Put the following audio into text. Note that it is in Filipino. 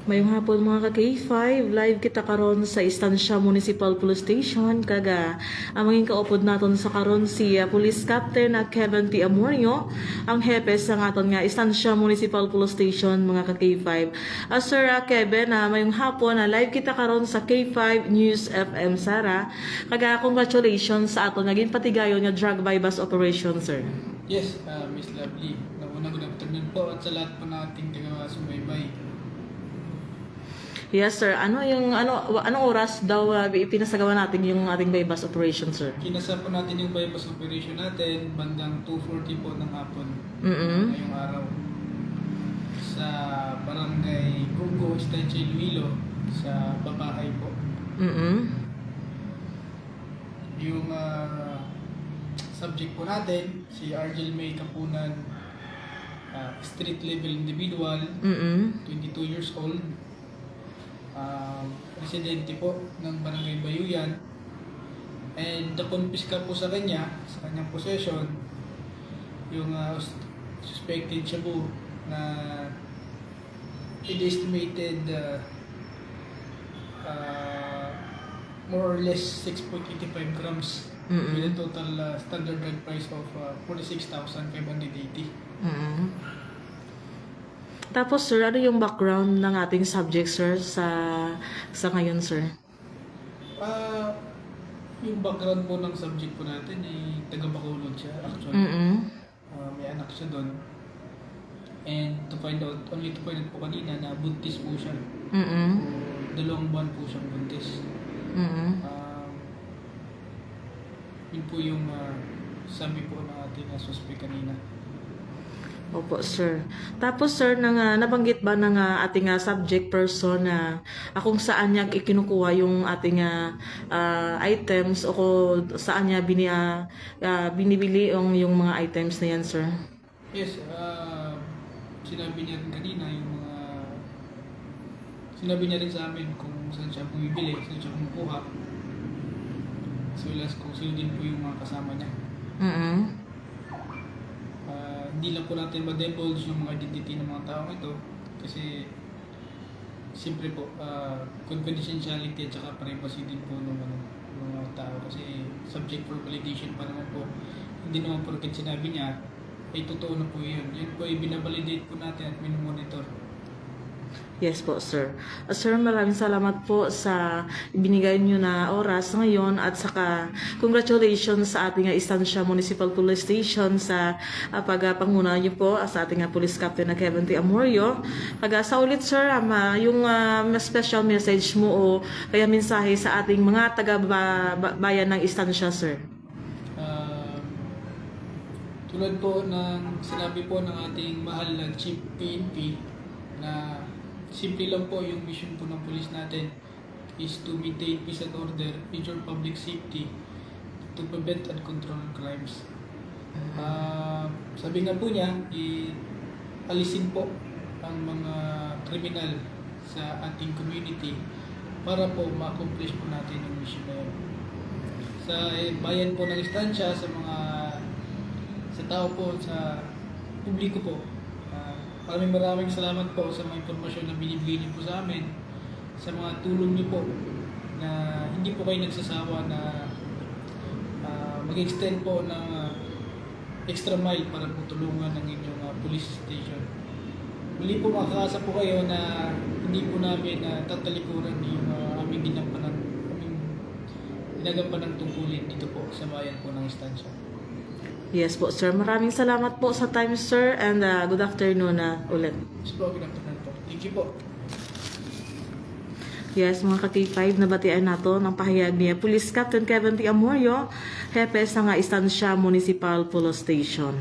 Mayong hapon mga ka-K5, live kita karon sa Estancia Municipal Police Station kaga ang maging kaupod naton sa karon si Police Captain Kevin T. Amorio, ang hepe sa aton nga Estancia Municipal Police Station mga ka-K5. Sir Kevin, mayong hapon live kita karon sa K5 News FM Sara. Kaga congratulations sa aton naging patigayon nga drug bypass operation, sir. Yes, Miss Lovely. Nauna good afternoon po at sa lahat po nating taga-subaybay. Yes, sir. Anong oras daw ipinasagawa natin yung ating bypass operation, sir? Kinasa po natin yung bypass operation natin bandang 2:40 po ng hapon. Ngayong araw. Sa Barangay Gugo, Estancia, Iloilo, sa Babahay po. Yung subject po natin, si Argel May Kapunan, street level individual, 22 years old. Residente po ng Barangay Bayuyan, and nakonpiska po sa kanyang possession yung suspected shabu na estimated more or less 6.85 grams with a total standard drug price of 46,580. Tapos, sir, ano yung background ng ating subject, sir, sa ngayon, sir? Yung background po ng subject po natin ay taga-Bacolod siya, actually. May anak siya doon. And only to find out po kanina na buntis po siya. 2 buwan po siyang buntis. Yun po yung sabi po ng ating suspect kanina. Opo, sir. Tapos, sir, nabanggit ba ng ating subject person na kung saan niya ikinukuha yung ating items o kung saan niya binibili yung mga items na yan, sir? Yes, sinabi niya rin kanina yung mga... Sinabi niya rin sa amin kung saan siya bumibili, saan siya kumukuha. As well as kung sino din po yung mga kasama niya. Hindi lang po natin ma-divulge yung mga identity ng mga taong ito kasi siyempre po confidentiality at saka privacy din po ng mga tao kasi subject for validation pa naman po. Hindi naman porket sinabi niya ay totoo na po yun. Yun po ay binabalidate po natin at minumonitor. Yes po, sir. Sir, maraming salamat po sa ibinigay niyo na oras ngayon at saka congratulations sa ating Estancia Municipal Police Station sa pagpanguna niyo po sa ating Police Captain na Kevin T. Amorio. Sa ulit, sir, yung special message mo o kaya mensahe sa ating mga taga-bayan ng Estancia, sir. Tulad po ng sinabi po ng ating mahal na Chief PNP na simple lang po yung mission po ng police natin is to maintain peace and order, ensure public safety, to prevent and control crimes. Sabi nga po niya, alisin po ang mga kriminal sa ating community para po ma-accomplish po natin yung mission na yun. Sa bayan po ng Estancia, sa tao po, sa publiko po, maraming salamat po sa mga impormasyon na binibigay niyo po sa amin, sa mga tulong niyo po na hindi po kayo nagsasawa na mag-extend po ng extra mile para po tulungan ng inyong police station. Muli po makakaasa po kayo na hindi po namin tatalikuran yung aming ginagampanan ng tungkulin dito po sa bayan po ng Estancia. Yes po, sir. Maraming salamat po sa time, sir, and good afternoon ulit. Yes po, good afternoon po. Thank you po. Yes, mga ka-K5, nabatian nato ng pahayag niya Police Captain Kevin T. Amorio, hepe sa Estancia Municipal Police Station.